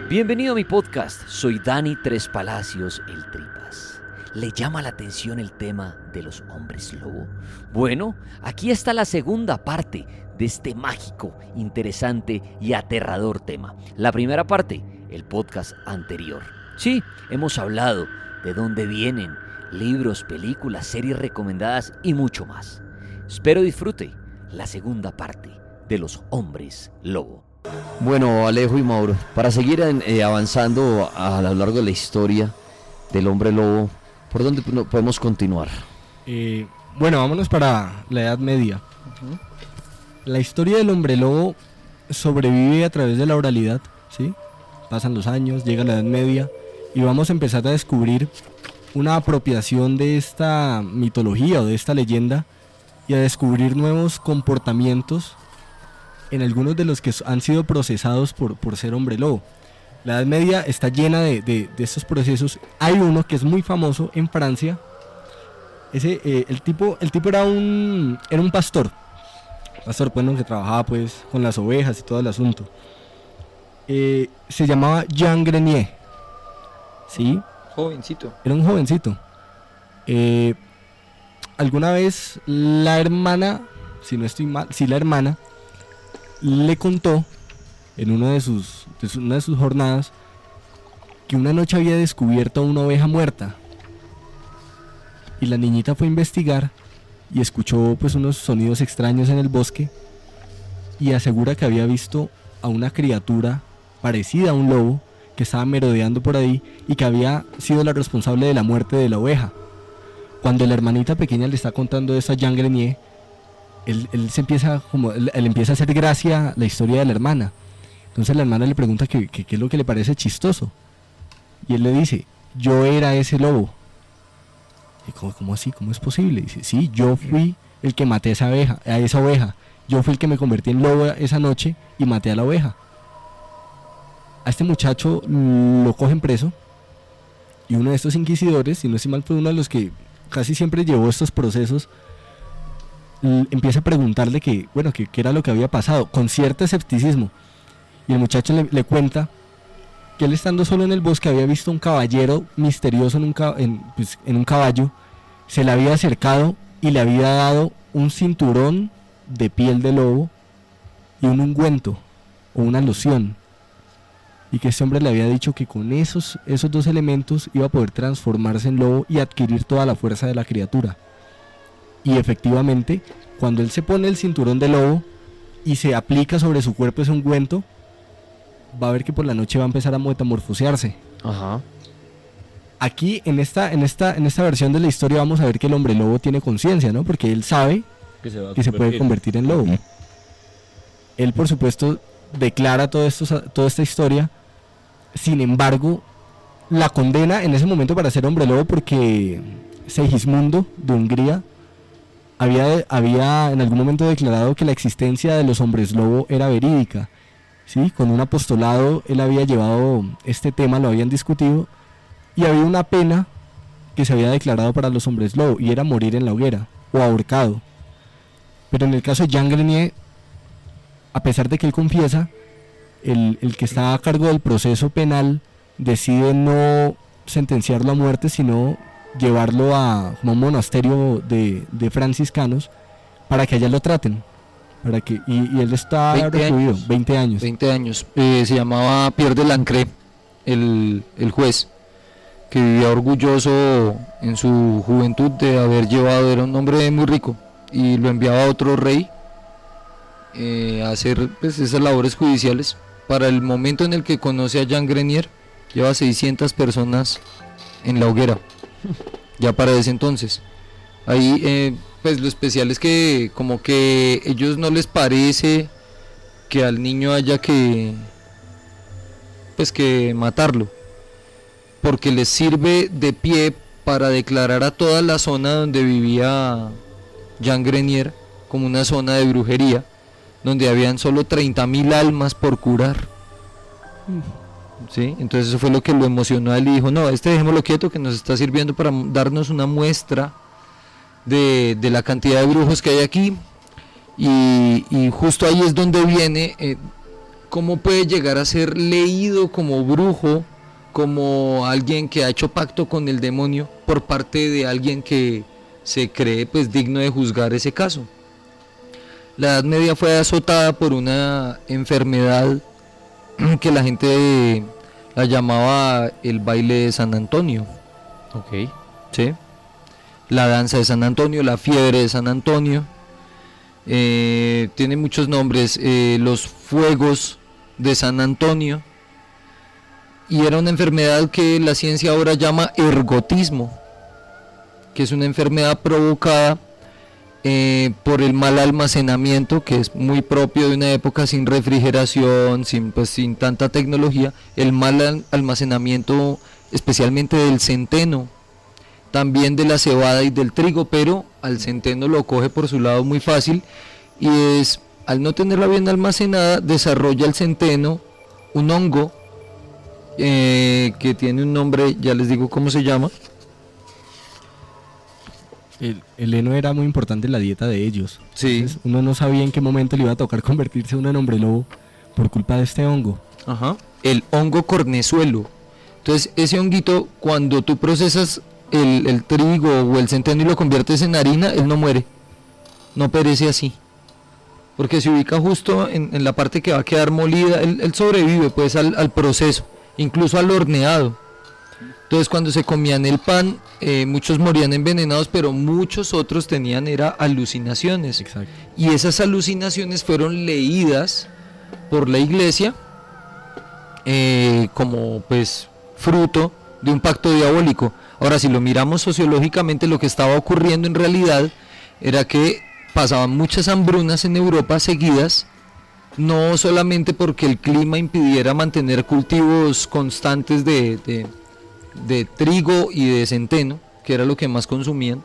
Bienvenido a mi podcast, soy Dani Tres Palacios, el Tripas. ¿Le llama la atención el tema de los hombres lobo? Bueno, aquí está la segunda parte de este mágico, interesante y aterrador tema. La primera parte, el podcast anterior. Sí, hemos hablado de dónde vienen, libros, películas, series recomendadas y mucho más. Espero disfrute la segunda parte de los hombres lobo. Bueno, Alejo y Mauro, para seguir avanzando a lo largo de la historia del hombre lobo, ¿por dónde podemos continuar? Bueno, vámonos para la Edad Media. La historia del hombre lobo sobrevive a través de la oralidad, ¿sí? Pasan los años, llega la Edad Media y vamos a empezar a descubrir una apropiación de esta mitología o de esta leyenda y a descubrir nuevos comportamientos en algunos de los que han sido procesados por ser hombre lobo. La Edad Media está llena de estos procesos. Hay uno que es muy famoso en Francia. El tipo era un pastor, bueno, que trabajaba pues con las ovejas y todo el asunto. Se llamaba Jean Grenier, ¿sí? Jovencito. Era un jovencito. Alguna vez la hermana, si no estoy mal, sí, la hermana le contó en una de sus jornadas que una noche había descubierto una oveja muerta. Y la niñita fue a investigar y escuchó pues unos sonidos extraños en el bosque y asegura que había visto a una criatura parecida a un lobo que estaba merodeando por ahí y que había sido la responsable de la muerte de la oveja. Cuando la hermanita pequeña le está contando eso a Jean Grenier, él empieza a hacer gracia la historia de la hermana. Entonces la hermana le pregunta qué es lo que le parece chistoso. Y él le dice, yo era ese lobo. Y ¿cómo así? ¿Cómo es posible? Dice, sí, yo fui el que maté a esa oveja. Yo fui el que me convertí en lobo esa noche y maté a la oveja. A este muchacho lo cogen preso. Y uno de estos inquisidores, si no estoy mal, fue uno de los que casi siempre llevó estos procesos, empieza a preguntarle qué era lo que había pasado, con cierto escepticismo. Y el muchacho le cuenta que él, estando solo en el bosque, había visto un caballero misterioso en un caballo. Se le había acercado y le había dado un cinturón de piel de lobo y un ungüento o una loción. Y que este hombre le había dicho que con esos dos elementos iba a poder transformarse en lobo y adquirir toda la fuerza de la criatura. Y efectivamente, cuando él se pone el cinturón de lobo y se aplica sobre su cuerpo ese ungüento, va a ver que por la noche va a empezar a metamorfosearse. Ajá. Aquí, en esta versión de la historia, vamos a ver que el hombre lobo tiene conciencia, ¿no? Porque él sabe que se puede convertir en lobo. Él, por supuesto, declara toda esta historia. Sin embargo, la condena en ese momento para ser hombre lobo porque Segismundo de Hungría había en algún momento declarado que la existencia de los hombres lobo era verídica, ¿sí? Con un apostolado él había llevado este tema, lo habían discutido, y había una pena que se había declarado para los hombres lobo, y era morir en la hoguera o ahorcado. Pero en el caso de Jean Grenier, a pesar de que él confiesa, el que está a cargo del proceso penal decide no sentenciarlo a muerte, sino llevarlo a un monasterio de franciscanos para que allá lo traten, y él está recluido 20 años. 20 años. Se llamaba Pierre de Lancret, el juez, que vivía orgulloso en su juventud de haber llevado, era un hombre muy rico, y lo enviaba a otro rey a hacer pues esas labores judiciales. Para el momento en el que conoce a Jean Grenier, lleva 600 personas en la hoguera. Ya para ese entonces. Ahí pues lo especial es que como que ellos no les parece que al niño haya que matarlo, porque les sirve de pie para declarar a toda la zona donde vivía Jean Grenier como una zona de brujería, donde habían solo 30.000 almas por curar. ¿Sí? Entonces eso fue lo que lo emocionó a él y dijo, no, dejémoslo quieto, que nos está sirviendo para darnos una muestra de la cantidad de brujos que hay aquí. Y justo ahí es donde viene ¿cómo puede llegar a ser leído como brujo, como alguien que ha hecho pacto con el demonio por parte de alguien que se cree pues digno de juzgar ese caso? La Edad Media fue azotada por una enfermedad que la gente la llamaba el baile de San Antonio, Ok. ¿sí? La danza de San Antonio, la fiebre de San Antonio, tiene muchos nombres, los fuegos de San Antonio, y era una enfermedad que la ciencia ahora llama ergotismo, que es una enfermedad provocada por el mal almacenamiento, que es muy propio de una época sin refrigeración, sin tanta tecnología, el mal almacenamiento especialmente del centeno, también de la cebada y del trigo, pero al centeno lo coge por su lado muy fácil, y es, al no tenerla bien almacenada, desarrolla el centeno un hongo que tiene un nombre, ya les digo cómo se llama. El heno era muy importante en la dieta de ellos. Sí. Entonces, uno no sabía en qué momento le iba a tocar convertirse uno en hombre lobo por culpa de este hongo. Ajá. El hongo cornezuelo. Entonces, ese honguito, cuando tú procesas el trigo o el centeno y lo conviertes en harina, él no muere, no perece así, porque se ubica justo en la parte que va a quedar molida. Él sobrevive pues al proceso, incluso al horneado. Entonces, cuando se comían el pan, muchos morían envenenados, pero muchos otros tenían alucinaciones. Exacto. Y esas alucinaciones fueron leídas por la iglesia como pues fruto de un pacto diabólico. Ahora, si lo miramos sociológicamente, lo que estaba ocurriendo en realidad era que pasaban muchas hambrunas en Europa seguidas, no solamente porque el clima impidiera mantener cultivos constantes de trigo y de centeno, que era lo que más consumían,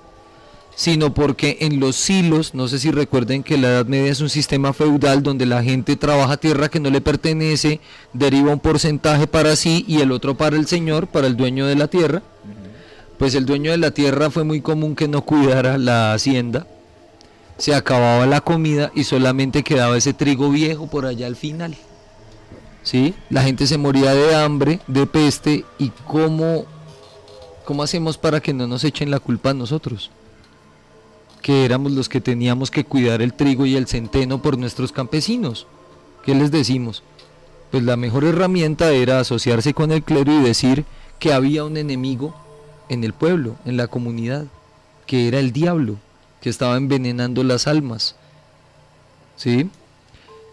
sino porque en los silos, no sé si recuerden que la Edad Media es un sistema feudal donde la gente trabaja tierra que no le pertenece, deriva un porcentaje para sí y el otro para el señor, para el dueño de la tierra. Pues el dueño de la tierra fue muy común que no cuidara la hacienda, se acababa la comida y solamente quedaba ese trigo viejo por allá al final. ¿Sí? La gente se moría de hambre, de peste, y ¿cómo hacemos para que no nos echen la culpa a nosotros? Que éramos los que teníamos que cuidar el trigo y el centeno por nuestros campesinos. ¿Qué les decimos? Pues la mejor herramienta era asociarse con el clero y decir que había un enemigo en el pueblo, en la comunidad, que era el diablo, que estaba envenenando las almas. ¿Sí?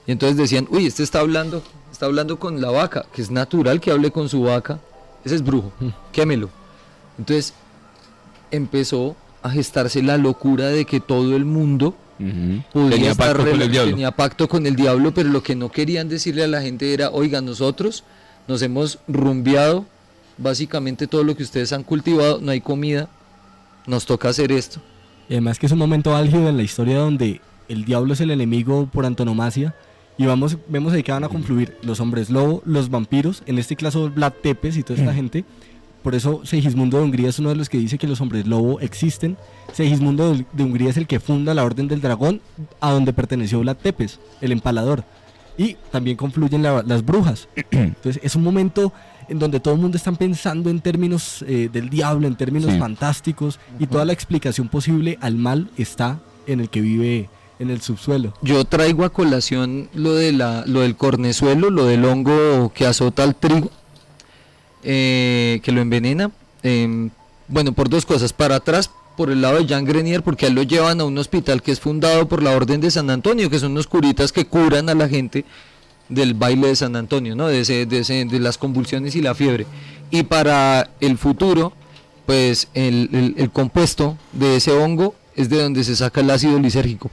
Y entonces decían, uy, este está hablando con la vaca, que es natural que hable con su vaca, ese es brujo, quémelo. Entonces empezó a gestarse la locura de que todo el mundo podía tenía pacto con el diablo, pero lo que no querían decirle a la gente era, oiga, nosotros nos hemos rumbeado básicamente todo lo que ustedes han cultivado, no hay comida, nos toca hacer esto. Y además que es un momento álgido en la historia donde el diablo es el enemigo por antonomasia, y vemos ahí que van a confluir los hombres lobo, los vampiros, en este caso Vlad Tepes y toda esta gente. Por eso Segismundo de Hungría es uno de los que dice que los hombres lobo existen. Segismundo de Hungría es el que funda la Orden del Dragón, a donde perteneció Vlad Tepes, el empalador. Y también confluyen las brujas. Entonces es un momento en donde todo el mundo está pensando en términos del diablo, en términos fantásticos, y toda la explicación posible al mal está en el que vive en el subsuelo. Yo traigo a colación lo del cornezuelo, lo del hongo que azota al trigo, que lo envenena. Bueno, por dos cosas. Para atrás, por el lado de Jean Grenier, porque a él lo llevan a un hospital que es fundado por la Orden de San Antonio, que son unos curitas que curan a la gente del baile de San Antonio, ¿no? De las convulsiones y la fiebre. Y para el futuro, pues el compuesto de ese hongo es de donde se saca el ácido lisérgico.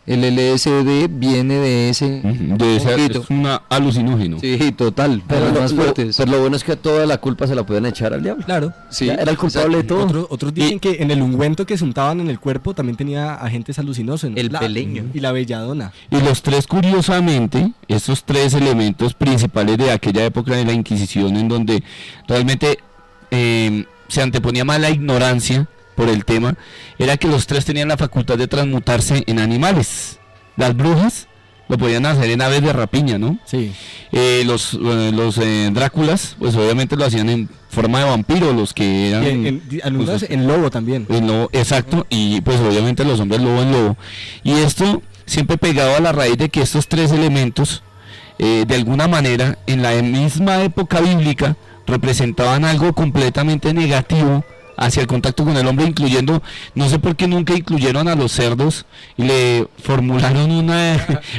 El LSD viene de ese honguito. Es un alucinógeno. Sí, total, pero más fuertes. Pero lo bueno es que toda la culpa se la pueden echar al diablo. Claro. Sí, Ya era el culpable de todo. Otros dicen que en el ungüento que se untaban en el cuerpo también tenía agentes alucinógenos. El peleño. Y la belladona. Y los tres, curiosamente, estos tres elementos principales de aquella época de la Inquisición, en donde realmente se anteponía más la ignorancia por el tema, era que los tres tenían la facultad de transmutarse en animales. Las brujas, lo podían hacer en aves de rapiña, ¿no? Sí. Los Dráculas, pues obviamente lo hacían en forma de vampiro, los que eran... Algunos pues, en lobo también. en lobo, exacto, y pues obviamente los hombres lobo en lobo. Y esto siempre pegado a la raíz de que estos tres elementos, de alguna manera, en la misma época bíblica, representaban algo completamente negativo hacia el contacto con el hombre, incluyendo, no sé por qué nunca incluyeron a los cerdos y le formularon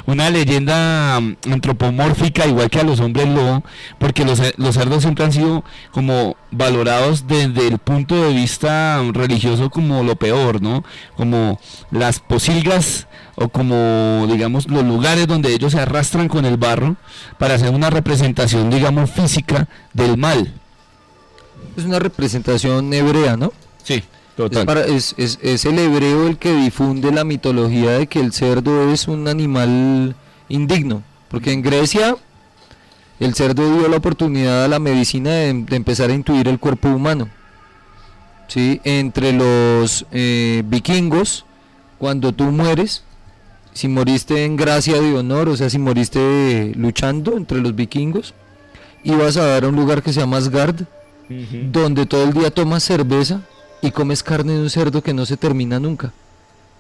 una leyenda antropomórfica igual que a los hombres lobo, porque los cerdos siempre han sido como valorados desde el punto de vista religioso como lo peor, ¿no? Como las posilgas o como, digamos, los lugares donde ellos se arrastran con el barro para hacer una representación, digamos, física del mal. Es una representación hebrea, ¿no? Sí, Es el hebreo el que difunde la mitología de que el cerdo es un animal indigno, porque en Grecia el cerdo dio la oportunidad a la medicina de empezar a intuir el cuerpo humano. ¿Sí? Entre los vikingos, cuando tú mueres, si moriste en gracia de honor, o sea, si moriste luchando entre los vikingos, ibas a dar a un lugar que se llama Asgard, donde todo el día tomas cerveza y comes carne de un cerdo que no se termina nunca.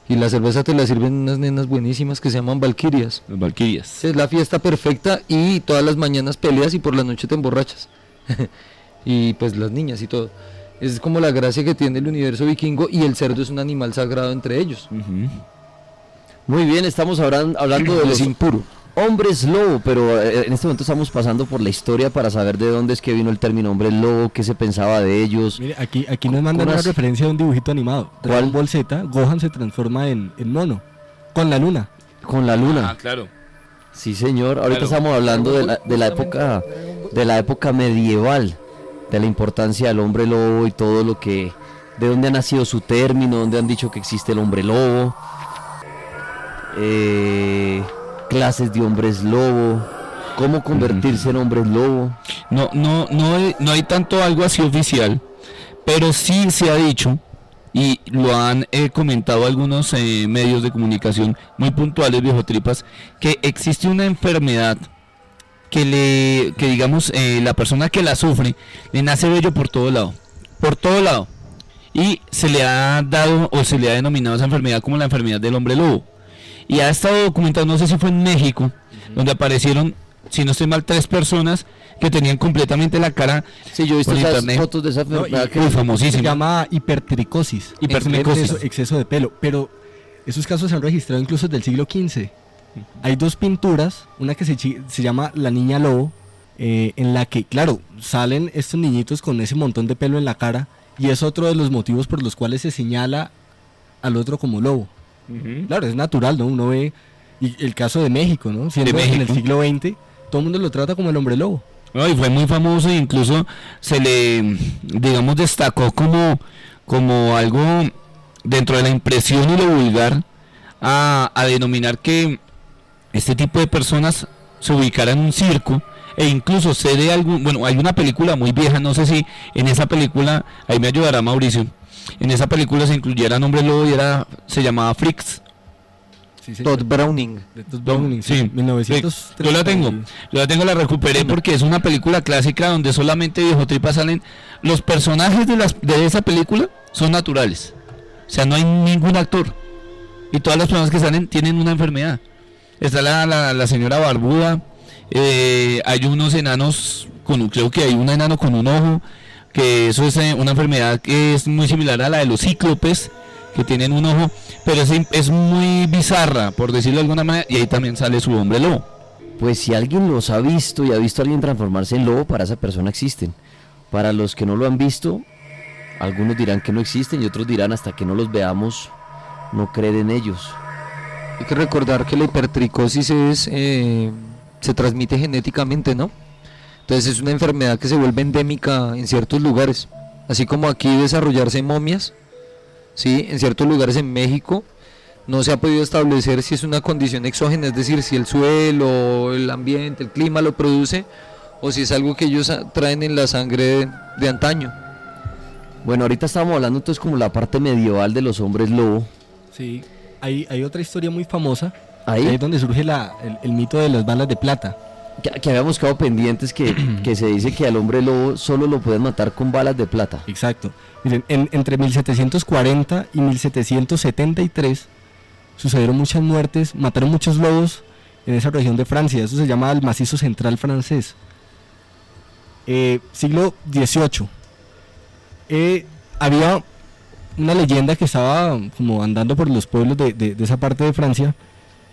Y la cerveza te la sirven unas nenas buenísimas que se llaman valquirias. Las valquirias. Es la fiesta perfecta y todas las mañanas peleas y por la noche te emborrachas. Y pues las niñas y todo. Es como la gracia que tiene el universo vikingo y el cerdo es un animal sagrado entre ellos. Muy bien, estamos hablando de los Es impuro. hombres lobo, pero en este momento estamos pasando por la historia para saber de dónde es que vino el término hombres lobo, qué se pensaba de ellos. Mire, aquí nos mandan una Unas- referencia de un dibujito animado. ¿Cuál? Dragon Ball Z, Gohan se transforma en mono, con la luna. Con la luna. Claro. Sí, señor. Ahorita Claro. estamos hablando de la época medieval, de la importancia del hombre lobo y todo lo que, de dónde ha nacido su término, dónde han dicho que existe el hombre lobo, clases de hombres lobo, cómo convertirse en hombres lobo. No hay tanto algo así oficial, pero sí se ha dicho y lo han comentado algunos medios de comunicación muy puntuales, viejo tripas, que existe una enfermedad que digamos la persona que la sufre le nace vello por todo lado, y se le ha dado o se le ha denominado esa enfermedad como la enfermedad del hombre lobo. Y ha estado documentado, no sé si fue en México, donde aparecieron, si no estoy mal, 3 personas que tenían completamente la cara Sí, yo he visto por esas internet. fotos de esa No, enfermedad muy Se famosísima. llama hipertricosis. Hipertricosis. Exceso de pelo. Pero esos casos se han registrado incluso del siglo XV. Hay 2 pinturas, una que se llama La Niña Lobo, en la que, claro, salen estos niñitos con ese montón de pelo en la cara, y es otro de los motivos por los cuales se señala al otro como lobo. Claro, es natural, ¿no? Uno ve, y el caso de México, ¿no? Siendo en el México. siglo XX, todo el mundo lo trata como el hombre lobo. No, y fue muy famoso, e incluso se le, digamos, destacó como algo dentro de la impresión y lo vulgar a denominar que este tipo de personas se ubicaran en un circo, e incluso sé de algún, bueno, hay una película muy vieja, no sé si en esa película, ahí me ayudará Mauricio, en esa película se incluyeran hombres lobo y se llamaba Freaks. Sí, señor. Todd Browning. De Todd Browning, Sí, sí, 1930. yo la tengo, la recuperé porque es una película clásica donde solamente viejo tripa salen, los personajes de esa película son naturales, o sea, no hay ningún actor, y todas las personas que salen tienen una enfermedad. Está la señora barbuda, hay unos enanos, creo que hay un enano con un ojo, que eso es una enfermedad que es muy similar a la de los cíclopes, que tienen un ojo, pero es muy bizarra, por decirlo de alguna manera, y ahí también sale su hombre lobo. Pues si alguien los ha visto y ha visto a alguien transformarse en lobo, para esa persona existen. Para los que no lo han visto, algunos dirán que no existen y otros dirán hasta que no los veamos, no creer en ellos. Hay que recordar que la hipertricosis se transmite genéticamente, ¿no? Entonces es una enfermedad que se vuelve endémica en ciertos lugares. Así como aquí desarrollarse momias, ¿sí? En ciertos lugares en México no se ha podido establecer si es una condición exógena, es decir, si el suelo, el ambiente, el clima lo produce, o si es algo que ellos traen en la sangre de antaño. Bueno, ahorita estábamos hablando entonces como la parte medieval de los hombres lobo. Sí, hay otra historia muy famosa Ahí. Ahí es donde surge el mito de las balas de plata. Que habíamos quedado pendientes que se dice que al hombre lobo solo lo pueden matar con balas de plata. Exacto. Miren, entre 1740 y 1773 sucedieron muchas muertes, mataron muchos lobos en esa región de Francia. Eso se llama el macizo central francés. Siglo XVIII. Había una leyenda que estaba como andando por los pueblos de esa parte de Francia,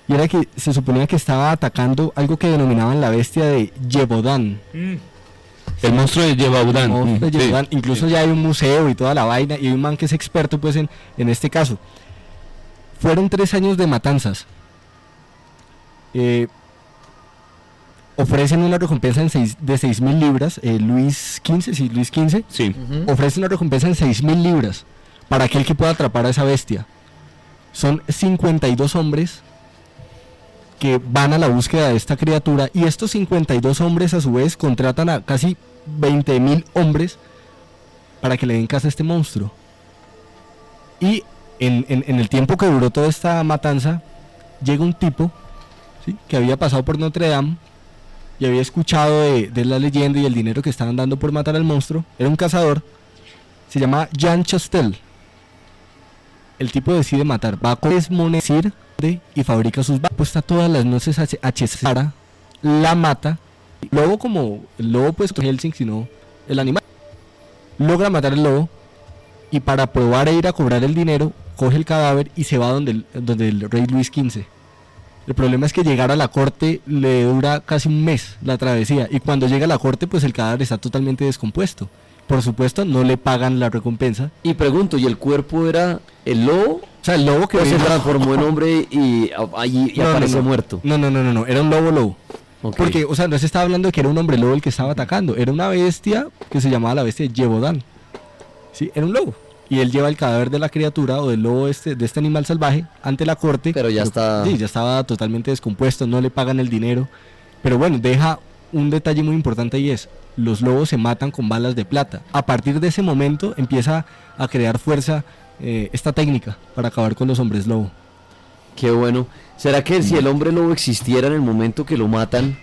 y era que se suponía que estaba atacando algo que denominaban la bestia de Gévaudan. El monstruo de Gévaudan. De Sí. Gévaudan. Incluso ya hay un museo y toda la vaina, y hay un man que es experto pues en este caso. Fueron 3 años de matanzas. Ofrecen una recompensa de 6.000 libras. Luis XV Sí. ofrece una recompensa en 6.000 libras para aquel que pueda atrapar a esa bestia. Son 52 hombres que van a la búsqueda de esta criatura, y estos 52 hombres a su vez contratan a casi 20.000 hombres para que le den caza a este monstruo. Y en el tiempo que duró toda esta matanza, llega un tipo, ¿sí?, que había pasado por Notre Dame y había escuchado de la leyenda y el dinero que estaban dando por matar al monstruo. Era un cazador, se llama Jean Chastel. El tipo decide matar, va con Esmonecir y fabrica sus balas. Pues está todas las noches a Chesara, la mata. Lobo, como el lobo pues Helsing, sino el animal. Logra matar el lobo, y para probar e ir a cobrar el dinero, coge el cadáver y se va donde el rey Luis XV. El problema es que llegar a la corte le dura casi un mes la travesía, y cuando llega a la corte pues el cadáver está totalmente descompuesto. Por supuesto no le pagan la recompensa. Y pregunto, ¿y el cuerpo era el lobo? O sea, el lobo que ¿O se vive- transformó en hombre y No, apareció no. muerto? No, era un lobo. Ok. Porque, o sea, no se estaba hablando de que era un hombre lobo el que estaba atacando, era una bestia que se llamaba la bestia de Gévaudan. Sí, era un lobo. Y él lleva el cadáver de la criatura o del lobo de este animal salvaje ante la corte. Pero ya está- Sí, ya estaba totalmente descompuesto, no le pagan el dinero. Pero bueno, deja un detalle muy importante, y es: los lobos se matan con balas de plata. A partir de ese momento empieza a crear fuerza esta técnica para acabar con los hombres lobo. Qué bueno. ¿Será que si el hombre lobo existiera en el momento que lo matan,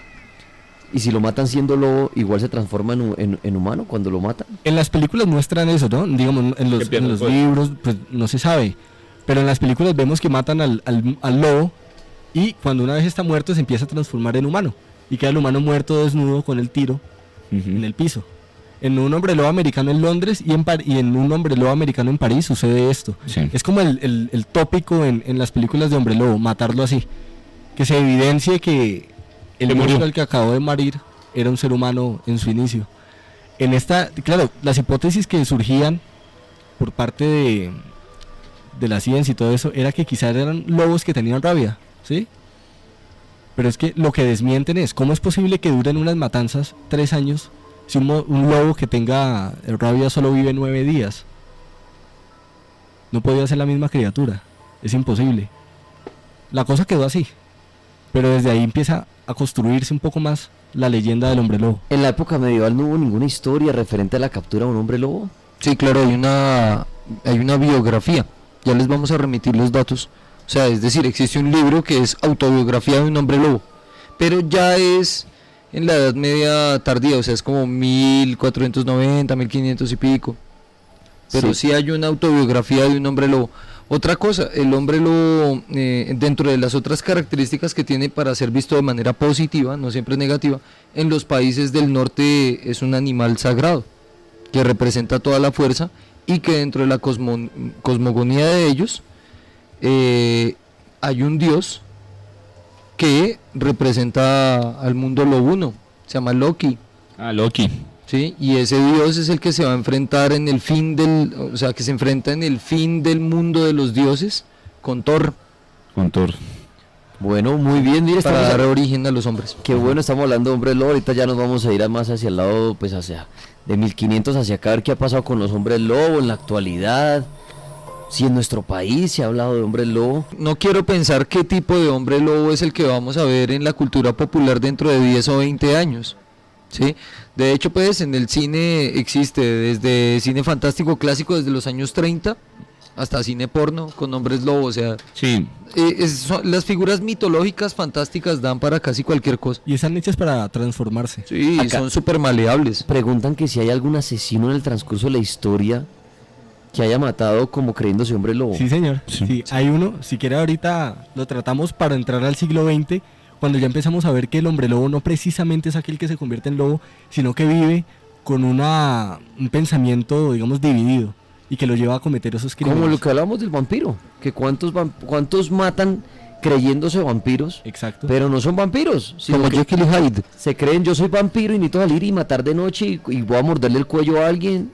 y si lo matan siendo lobo, igual se transforma en humano cuando lo matan? En las películas muestran eso, ¿no? Digamos, en Que los pierde el poder. libros, pues no se sabe. Pero en las películas vemos que matan al lobo, y cuando una vez está muerto se empieza a transformar en humano. Y queda el humano muerto, desnudo, con el tiro en el piso. En un hombre lobo americano en Londres y en un hombre lobo americano en París sucede esto. Sí. Es como el tópico en las películas de hombre lobo, matarlo así. Que se evidencie que el Que murió. monstruo al que acabó de morir era un ser humano en su inicio. En esta, claro, las hipótesis que surgían por parte de la ciencia y todo eso era que quizás eran lobos que tenían rabia, ¿sí? Pero es que lo que desmienten es: ¿cómo es posible que duren unas matanzas 3 años si un lobo que tenga rabia solo vive 9 días? No podía ser la misma criatura, es imposible. La cosa quedó así, pero desde ahí empieza a construirse un poco más la leyenda del hombre lobo. ¿En la época medieval no hubo ninguna historia referente a la captura de un hombre lobo? Sí, claro, hay una biografía. Ya les vamos a remitir los datos. O sea, es decir, existe un libro que es autobiografía de un hombre lobo, pero ya es en la Edad Media tardía, o sea, es como 1490, 1500 y pico. Pero sí hay una autobiografía de un hombre lobo. Otra cosa, el hombre lobo, dentro de las otras características que tiene para ser visto de manera positiva, no siempre negativa, en los países del norte es un animal sagrado, que representa toda la fuerza, y que dentro de la cosmogonía de ellos hay un dios que representa al mundo lobuno, se llama Loki. Ah, Loki. ¿Sí? Y ese dios es el que se va a enfrentar en el fin o sea, que se enfrenta en el fin del mundo de los dioses con Thor, Con Thor. Bueno, muy bien, mire, para estamos dar origen a los hombres. qué bueno, estamos hablando de hombres lobo. Ahorita ya nos vamos a ir más hacia el lado, pues hacia de 1500 hacia acá, a ver qué ha pasado con los hombres lobo en la actualidad. Si en nuestro país se ha hablado de hombres lobo. No quiero pensar qué tipo de hombre lobo es el que vamos a ver en la cultura popular dentro de 10 o 20 años. ¿Sí? De hecho, pues en el cine existe desde cine fantástico clásico desde los años 30 hasta cine porno con hombres lobo, o sea, Sí, las figuras mitológicas fantásticas dan para casi cualquier cosa. Y están hechas para transformarse. Sí, Acá- son súper maleables. Preguntan que si hay algún asesino en el transcurso de la historia que haya matado como creyéndose hombre lobo. Sí, señor. Sí. Sí, hay uno, si quiere ahorita lo tratamos para entrar al siglo XX, cuando ya empezamos a ver que el hombre lobo no precisamente es aquel que se convierte en lobo, sino que vive con un pensamiento, digamos, dividido y que lo lleva a cometer esos crímenes. Como lo que hablábamos del vampiro, que cuántos matan creyéndose vampiros, Exacto. pero no son vampiros, sino Como que Jekyll y Hyde. se creen yo soy vampiro y necesito salir y matar de noche y voy a morderle el cuello a alguien,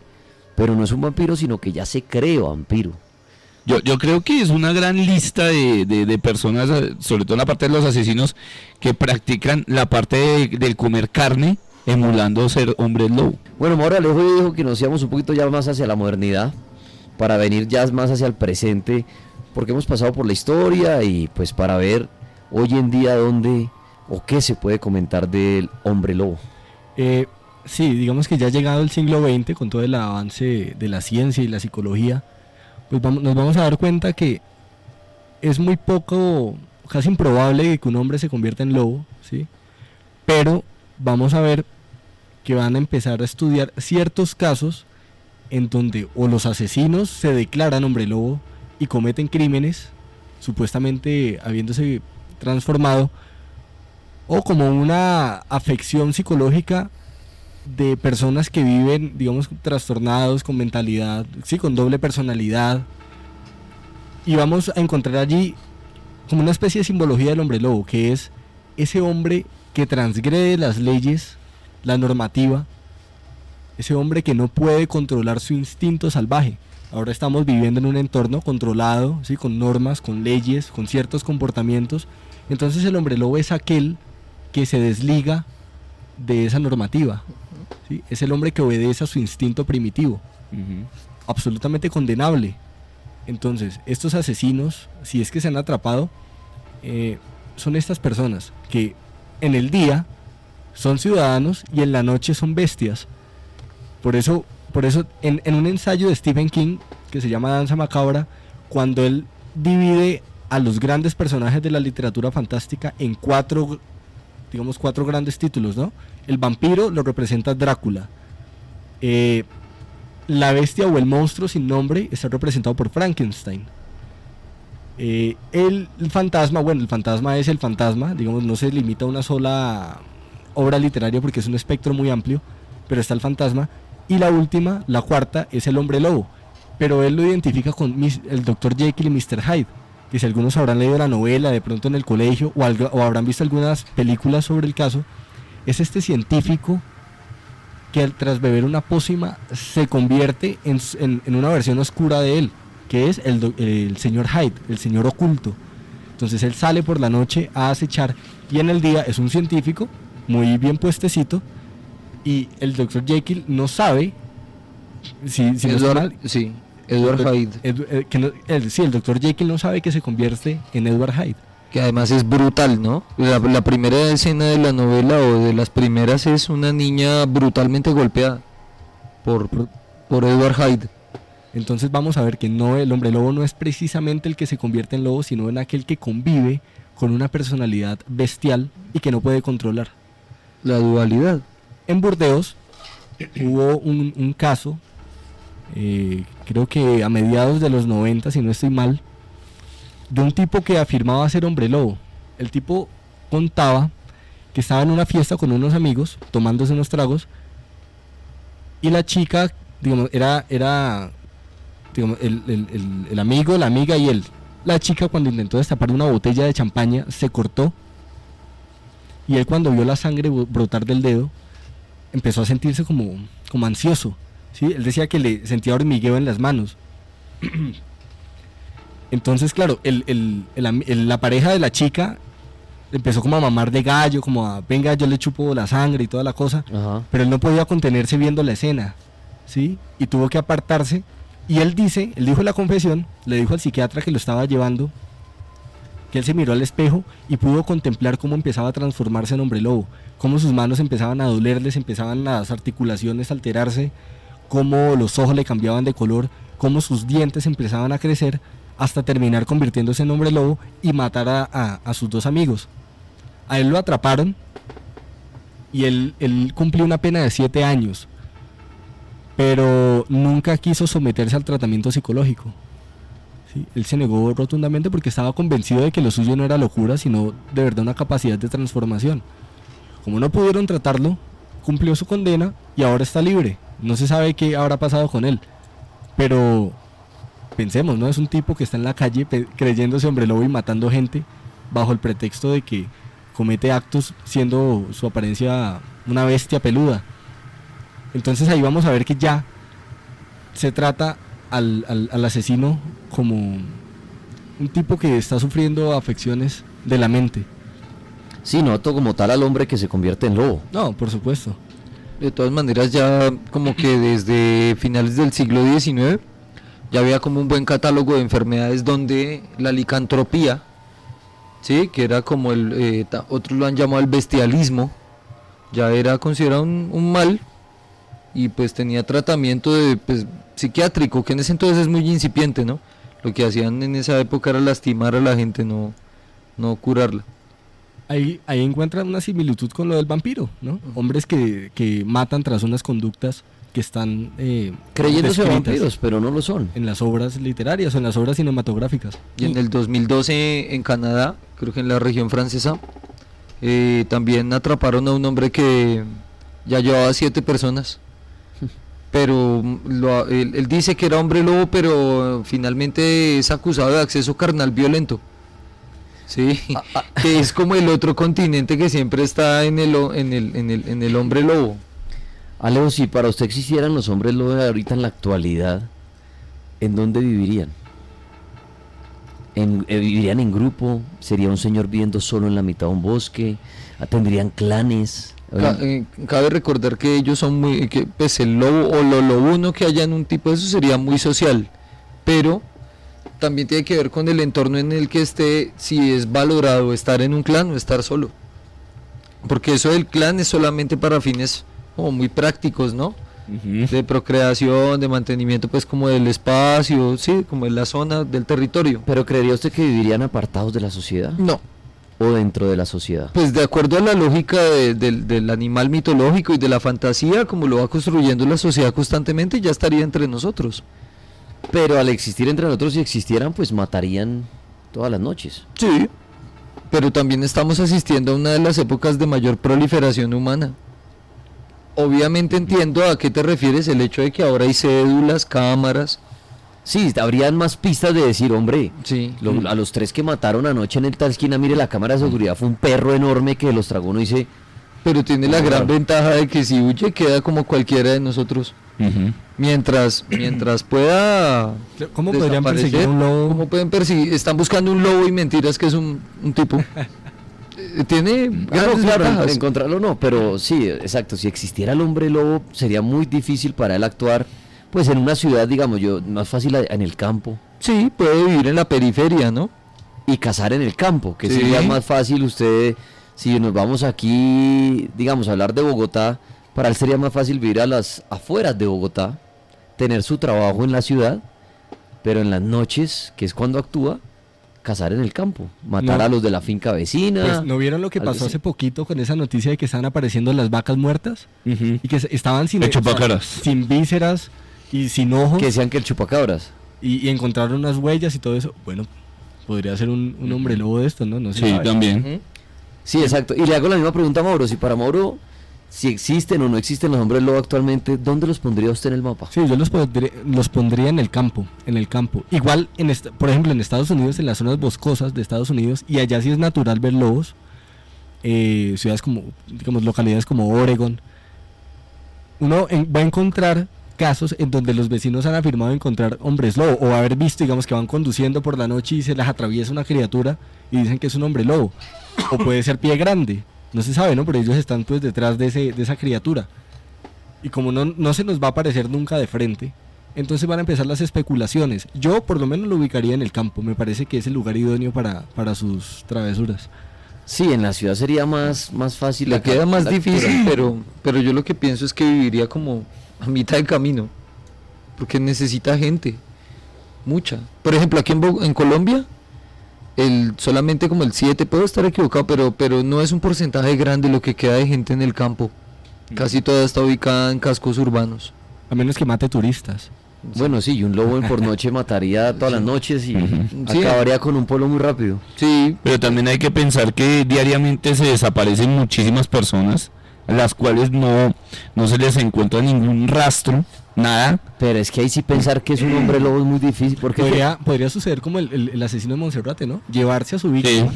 pero no es un vampiro, sino que ya se cree vampiro. yo creo que es una gran lista de personas, sobre todo en la parte de los asesinos, que practican la parte del comer carne, emulando ser hombres lobo. Bueno, Mauro Alejo dijo que nos íbamos un poquito ya más hacia la modernidad, para venir ya más hacia el presente, porque hemos pasado por la historia y pues para ver hoy en día dónde o qué se puede comentar del hombre lobo. Sí, digamos que ya ha llegado el siglo XX con todo el avance de la ciencia y la psicología, pues nos vamos a dar cuenta que es muy poco, casi improbable que un hombre se convierta en lobo, ¿sí? Pero vamos a ver que van a empezar a estudiar ciertos casos en donde o los asesinos se declaran hombre lobo y cometen crímenes, supuestamente habiéndose transformado, o como una afección psicológica de personas que viven, digamos, trastornados, con mentalidad, sí, con doble personalidad. Y vamos a encontrar allí como una especie de simbología del hombre lobo, que es ese hombre que transgrede las leyes, la normativa, ese hombre que no puede controlar su instinto salvaje. Ahora estamos viviendo en un entorno controlado, ¿sí? Con normas, con leyes, con ciertos comportamientos. Entonces el hombre lobo es aquel que se desliga de esa normativa, ¿sí? Es el hombre que obedece a su instinto primitivo, absolutamente condenable. Entonces, estos asesinos, si es que se han atrapado, son estas personas que en el día son ciudadanos y en la noche son bestias. Por eso en un ensayo de Stephen King, que se llama Danza Macabra, cuando él divide a los grandes personajes de la literatura fantástica en cuatro grandes títulos, ¿no? El vampiro lo representa Drácula. La bestia o el monstruo sin nombre está representado por Frankenstein. El fantasma, bueno, el fantasma es el fantasma, digamos, no se limita a una sola obra literaria porque es un espectro muy amplio, pero está el fantasma. Y la última, la cuarta, es el hombre lobo, pero él lo identifica con el Dr. Jekyll y Mr. Hyde, que si algunos habrán leído la novela de pronto en el colegio o habrán visto algunas películas sobre el caso, es este científico que tras beber una pócima se convierte en una versión oscura de él, que es el señor Hyde, el señor oculto. Entonces él sale por la noche a acechar y en el día es un científico muy bien puestecito y el Dr. Jekyll no sabe si no está mal. Sí, Edward Hyde. Sí, el Dr. Jekyll no sabe que se convierte en Edward Hyde. Que además es brutal, ¿no? La primera escena de la novela o de las primeras es una niña brutalmente golpeada por Edward Hyde. Entonces vamos a ver que no, el hombre lobo no es precisamente el que se convierte en lobo, sino en aquel que convive con una personalidad bestial y que no puede controlar. La dualidad. En Burdeos hubo un caso, creo que a mediados de los 90, si no estoy mal, de un tipo que afirmaba ser hombre lobo. El tipo contaba que estaba en una fiesta con unos amigos, tomándose unos tragos, y la chica, digamos, era digamos, el amigo, la amiga y él. La chica, cuando intentó destapar una botella de champaña, se cortó, y él, cuando vio la sangre brotar del dedo, empezó a sentirse como ansioso, ¿sí? Él decía que le sentía hormigueo en las manos. Entonces, claro, la pareja de la chica empezó como a mamar de gallo, como a, venga, yo le chupo la sangre y toda la cosa. Ajá. Pero él no podía contenerse viendo la escena, ¿sí? Y tuvo que apartarse. Y él dijo en la confesión, le dijo al psiquiatra que lo estaba llevando, que él se miró al espejo y pudo contemplar cómo empezaba a transformarse en hombre lobo, cómo sus manos empezaban a dolerles, empezaban las articulaciones a alterarse, cómo los ojos le cambiaban de color, cómo sus dientes empezaban a crecer hasta terminar convirtiéndose en hombre lobo y matar a sus 2 amigos. A él lo atraparon y él cumplió una pena de 7 años, pero nunca quiso someterse al tratamiento psicológico. ¿Sí? Él se negó rotundamente porque estaba convencido de que lo suyo no era locura, sino de verdad una capacidad de transformación. Como no pudieron tratarlo, cumplió su condena y ahora está libre. No se sabe qué habrá pasado con él, pero pensemos, ¿no? Es un tipo que está en la calle creyéndose hombre lobo y matando gente bajo el pretexto de que comete actos siendo su apariencia una bestia peluda. Entonces ahí vamos a ver que ya se trata al asesino como un tipo que está sufriendo afecciones de la mente. Sí, noto como tal al hombre que se convierte en lobo. No, por supuesto. De todas maneras, ya como que desde finales del siglo XIX ya había como un buen catálogo de enfermedades donde la licantropía, sí, que era como otros lo han llamado el bestialismo, ya era considerado un mal y pues tenía tratamiento pues, psiquiátrico, que en ese entonces es muy incipiente, ¿no? Lo que hacían en esa época era lastimar a la gente, no curarla. Ahí encuentran una similitud con lo del vampiro, ¿no? Hombres que matan tras unas conductas que están Creyéndose descritas vampiros, pero no lo son. en las obras literarias o en las obras cinematográficas. Y en el 2012 en Canadá, creo que en la región francesa, también atraparon a un hombre que ya llevaba 7 personas. Pero él dice que era hombre lobo, pero finalmente es acusado de acceso carnal violento. Sí, que es como el otro continente que siempre está en el hombre lobo. Alejo, si para usted existieran los hombres lobo de ahorita en la actualidad, ¿en dónde vivirían? ¿Vivirían en grupo? ¿Sería un señor viviendo solo en la mitad de un bosque? ¿Tendrían clanes? Cabe recordar que ellos son pues el lobo o lo lobuno que haya en un tipo de eso sería muy social, pero también tiene que ver con el entorno en el que esté, si es valorado estar en un clan o estar solo, porque eso del clan es solamente para fines como muy prácticos, ¿no? De procreación, de mantenimiento pues como del espacio, sí, como de la zona del territorio. ¿Pero creería usted que vivirían apartados de la sociedad? No, ¿O dentro de la sociedad? pues de acuerdo a la lógica del animal mitológico y de la fantasía, como lo va construyendo la sociedad constantemente, ya estaría entre nosotros. Pero al existir entre nosotros, si existieran, pues matarían todas las noches. Sí, pero también estamos asistiendo a una de las épocas de mayor proliferación humana. Obviamente entiendo a qué te refieres el hecho de que ahora hay cédulas, cámaras. Sí, habrían más pistas de decir, hombre, Sí. a los 3 que mataron anoche en el tal esquina, mire, la cámara de seguridad fue un perro enorme que los tragó, uno dice, Pero tiene la gran ventaja de que si huye queda como cualquiera de nosotros. Mientras pueda ¿Cómo podrían desaparecer, perseguir a un lobo? ¿cómo pueden perseguir? Están buscando un lobo y mentiras que es un tipo. Tiene grandes claro, ventajas. encontrarlo no, pero sí, exacto, si existiera el hombre lobo, sería muy difícil para él actuar, pues en una ciudad, digamos yo, más fácil en el campo, Sí, puede vivir en la periferia, ¿no? y cazar en el campo, que Sí. sería más fácil usted, si nos vamos aquí, digamos, a hablar de Bogotá, para él sería más fácil vivir a las afueras de Bogotá, tener su trabajo en la ciudad, pero en las noches, que es cuando actúa, cazar en el campo, matar No. a los de la finca vecina. Pues, ¿no vieron lo que algo pasó así. hace poquito con esa noticia de que estaban apareciendo las vacas muertas? Ujú. Y que estaban sin, El chupacaras. sin vísceras y sin ojos. Que decían que el chupacabras. Y encontraron unas huellas y todo eso. Bueno, podría ser un hombre lobo de estos, ¿no? No se Sí, sabe. también. Ujú. Sí, exacto. Y le hago la misma pregunta a Mauro. Si para Mauro, si existen o no existen los hombres lobo actualmente, ¿dónde los pondría usted en el mapa? Sí, yo los pondría en el campo, Igual, por ejemplo, en Estados Unidos, en las zonas boscosas de Estados Unidos, y allá sí es natural ver lobos, ciudades como, digamos, localidades como Oregon, va a encontrar casos en donde los vecinos han afirmado encontrar hombres lobo, o haber visto, digamos, que van conduciendo por la noche y se les atraviesa una criatura y dicen que es un hombre lobo, o puede ser pie grande, no se sabe, ¿no? Pero ellos están pues detrás de esa criatura. Y como no se nos va a aparecer nunca de frente, entonces van a empezar las especulaciones. Yo por lo menos lo ubicaría en el campo, me parece que es el lugar idóneo para sus travesuras. Sí, en la ciudad sería más fácil. Le queda más difícil, pero yo lo que pienso es que viviría como a mitad de camino, porque necesita gente. mucha. Por ejemplo, aquí en Colombia, solamente como el 7, puedo estar equivocado, pero no es un porcentaje grande lo que queda de gente en el campo. Casi toda está ubicada en cascos urbanos. A menos que mate turistas. Bueno, sí, y un lobo por noche mataría todas las noches y Sí. acabaría con un pueblo muy rápido. Sí, Pero también hay que pensar que diariamente se desaparecen muchísimas personas, a las cuales no se les encuentra ningún rastro, nada. Pero es que ahí sí pensar que es un hombre lobo es muy difícil porque Podría suceder como el asesino de Monserrate, ¿no? Llevarse a su Sí, víctima.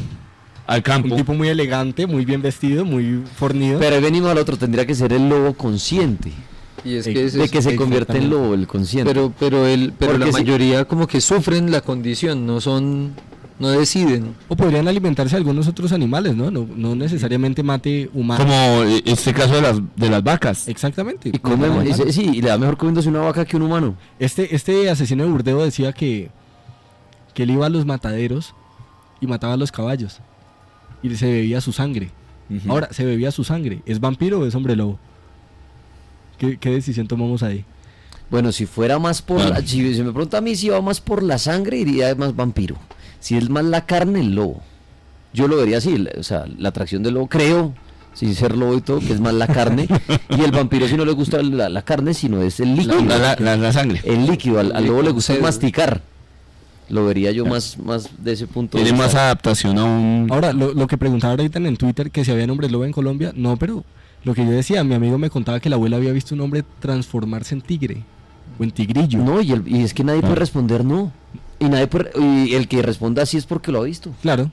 al campo. Un tipo muy elegante, muy bien vestido, muy fornido. pero ahí venimos al otro, tendría que ser el lobo consciente, y es De que de que se convierte en lobo el consciente. pero la Porque si- mayoría como que sufren la condición, no deciden. O podrían alimentarse de algunos otros animales, ¿no? No necesariamente mate humano. Como este caso de las vacas. Exactamente. y come, sí, y le da mejor comiéndose una vaca que un humano. Este asesino de Burdeos decía que él iba a los mataderos y mataba a los caballos. Y se bebía su sangre. Ujú. Ahora, se bebía su sangre. ¿Es vampiro o es hombre lobo? ¿Qué decisión tomamos ahí? Bueno, si fuera más por Claro. si me pregunta a mí si va más por la sangre, iría más vampiro. Si es más la carne, el lobo. Yo lo vería así, o sea, la atracción del lobo, creo, sin ser lobo y todo, que es más la carne. Y el vampiro si no le gusta la carne, sino es el líquido. La sangre. El líquido, al lobo le gusta concedo. masticar. Lo vería yo más de ese punto de Tiene más vista. adaptación a un... Ahora, lo que preguntaba ahorita en Twitter, que si había hombres lobo en Colombia, no, pero lo que yo decía, mi amigo me contaba que la abuela había visto un hombre transformarse en tigre o en tigrillo. No, y es que nadie puede responder no. Y el que responda así es porque lo ha visto. Claro.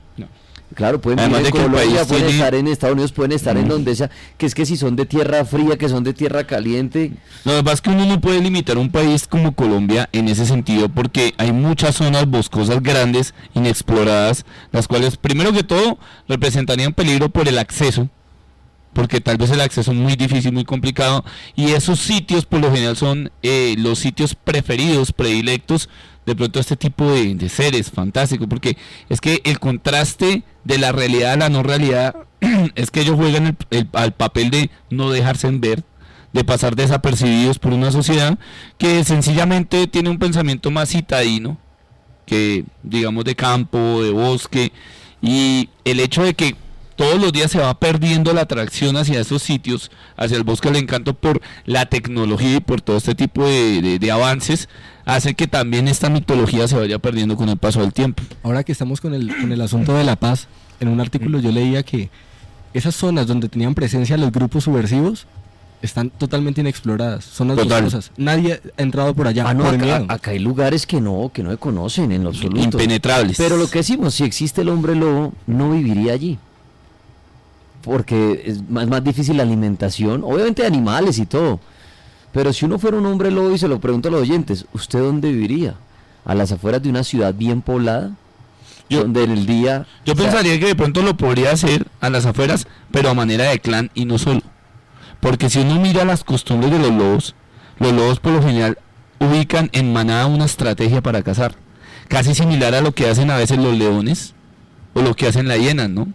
Claro, pueden Además vivir de en que el Colombia, país pueden tiene- estar en Estados Unidos, pueden estar en donde sea, que es que si son de tierra fría, que son de tierra caliente, Lo que pasa es que uno no puede limitar un país como Colombia en ese sentido porque hay muchas zonas boscosas grandes, inexploradas, las cuales primero que todo representarían peligro por el acceso, porque tal vez el acceso es muy difícil, muy complicado, y esos sitios por lo general son los sitios preferidos, predilectos, de pronto este tipo de seres fantásticos, porque es que el contraste de la realidad a la no realidad es que ellos juegan al papel de no dejarse ver, de pasar desapercibidos por una sociedad que sencillamente tiene un pensamiento más citadino, que digamos de campo, de bosque, y el hecho de que todos los días se va perdiendo la atracción hacia esos sitios, hacia el bosque del encanto por la tecnología y por todo este tipo de avances, hace que también esta mitología se vaya perdiendo con el paso del tiempo. Ahora que estamos con el asunto de la paz, en un artículo yo leía que esas zonas donde tenían presencia los grupos subversivos están totalmente inexploradas, zonas Total. boscosas. Nadie ha entrado por allá no, por acá, miedo. acá hay lugares que no se conocen en lo absoluto. Impenetrables. Pero lo que decimos, si existe el hombre lobo, no viviría allí. Porque es más difícil la alimentación, obviamente de animales y todo. Pero si uno fuera un hombre lobo y se lo pregunto a los oyentes, ¿usted dónde viviría? ¿A las afueras de una ciudad bien poblada? Yo- donde en el día... Yo o sea, pensaría que de pronto lo podría hacer a las afueras, pero a manera de clan y no solo. Porque si uno mira las costumbres de los lobos por lo general ubican en manada una estrategia para cazar. Casi similar a lo que hacen a veces los leones o lo que hacen las hienas, ¿no?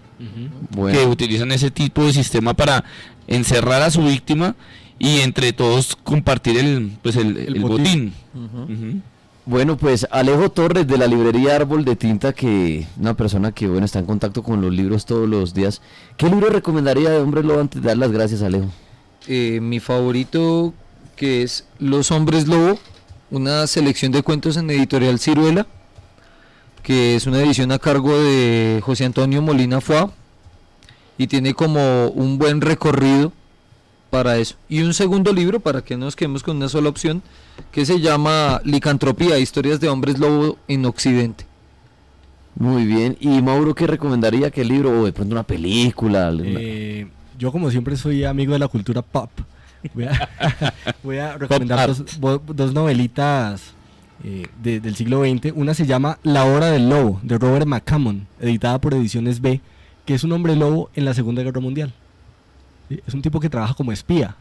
bueno. Que utilizan ese tipo de sistema para encerrar a su víctima y entre todos compartir el El botín. botín. Ujú. Bueno, pues Alejo Torres de la librería Árbol de Tinta, que una persona que bueno está en contacto con los libros todos los días. ¿Qué libro recomendaría de Hombre Lobo antes de dar las gracias, Alejo? Mi favorito, que es Los Hombres Lobo, una selección de cuentos en editorial Ciruela, que es una edición a cargo de José Antonio Molina Foix, y tiene como un buen recorrido para eso. Y un segundo libro, para que no nos quedemos con una sola opción, que se llama Licantropía, historias de hombres lobo en Occidente. Muy bien. ¿Y Mauro qué recomendaría? ¿Qué libro? O de pronto una película. Yo como siempre soy amigo de la cultura pop. Voy a recomendar dos novelitas del siglo XX. Una se llama La Hora del Lobo, de Robert McCammon, editada por Ediciones B, que es un hombre lobo en la Segunda Guerra Mundial. ¿Sí? Es un tipo que trabaja como espía.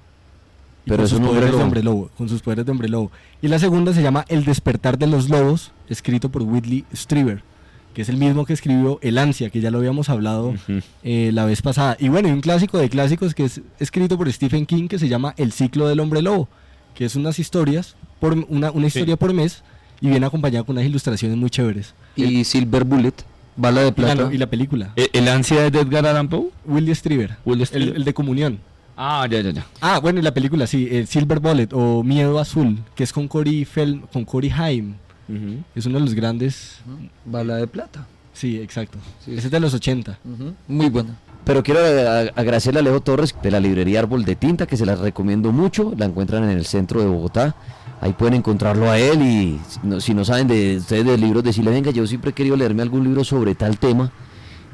Y Pero con es sus un hombre poderes de lobo. hombre lobo, con sus poderes de hombre lobo. Y la segunda se llama El Despertar de los Lobos, escrito por Whitley Strieber, que es el mismo que escribió El Ansia, que ya lo habíamos hablado Ujú. la vez pasada. Y bueno, y un clásico de clásicos que es escrito por Stephen King, que se llama El Ciclo del Hombre Lobo, que es unas historias, una historia por mes, y viene acompañado con unas ilustraciones muy chéveres. Y Silver Bullet, Bala de Plata. Y la película. ¿El ansia de Edgar Allan Poe? Will Strieber, Will Strieber. el de Comunión. Ah, ya. Ah, bueno, y la película, sí, Silver Bullet o Miedo Azul, que es con Corey Haim. Es uno de los grandes. Bala de Plata. Sí, exacto. Sí. Ese es de los 80. Muy buena. Pero quiero agradecerle a Alejo Torres de la librería Árbol de Tinta, que se las recomiendo mucho. La encuentran en el centro de Bogotá. Ahí pueden encontrarlo a él y si no saben de ustedes de libros, decirle, venga, yo siempre he querido leerme algún libro sobre tal tema.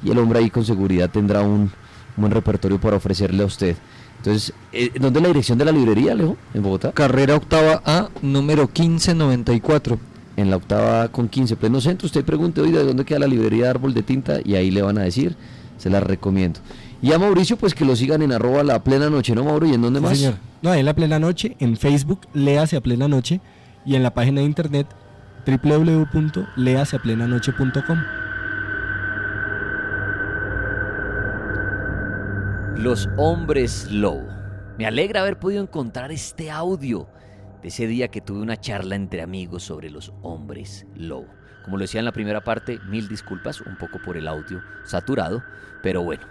Y el hombre ahí con seguridad tendrá un buen repertorio para ofrecerle a usted. Entonces, ¿dónde es la dirección de la librería, Alejo? ¿En Bogotá? Carrera octava A, número 1594. En la octava con 15, pleno centro. Usted pregunte, oiga, ¿de dónde queda la librería Árbol de Tinta? Y ahí le van a decir, se la recomiendo. Y a Mauricio, pues que lo sigan en @laplena_noche, ¿no, Mauro? ¿Y en dónde Sí, más? señor. No, ahí en La Plena Noche, en Facebook, Léase a Plena Noche, y en la página de internet www.leaseaplenanoche.com. Los hombres lobo. Me alegra haber podido encontrar este audio de ese día que tuve una charla entre amigos sobre los hombres lobo. Como lo decía en la primera parte, 1000 disculpas, un poco por el audio saturado, pero bueno,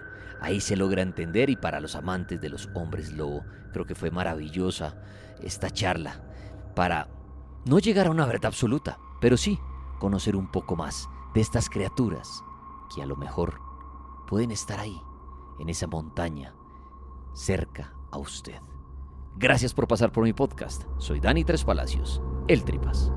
ahí se logra entender y para los amantes de los hombres lobo, creo que fue maravillosa esta charla para no llegar a una verdad absoluta, pero sí conocer un poco más de estas criaturas que a lo mejor pueden estar ahí, en esa montaña, cerca a usted. Gracias por pasar por mi podcast. Soy Dani Tres Palacios, el Tripas.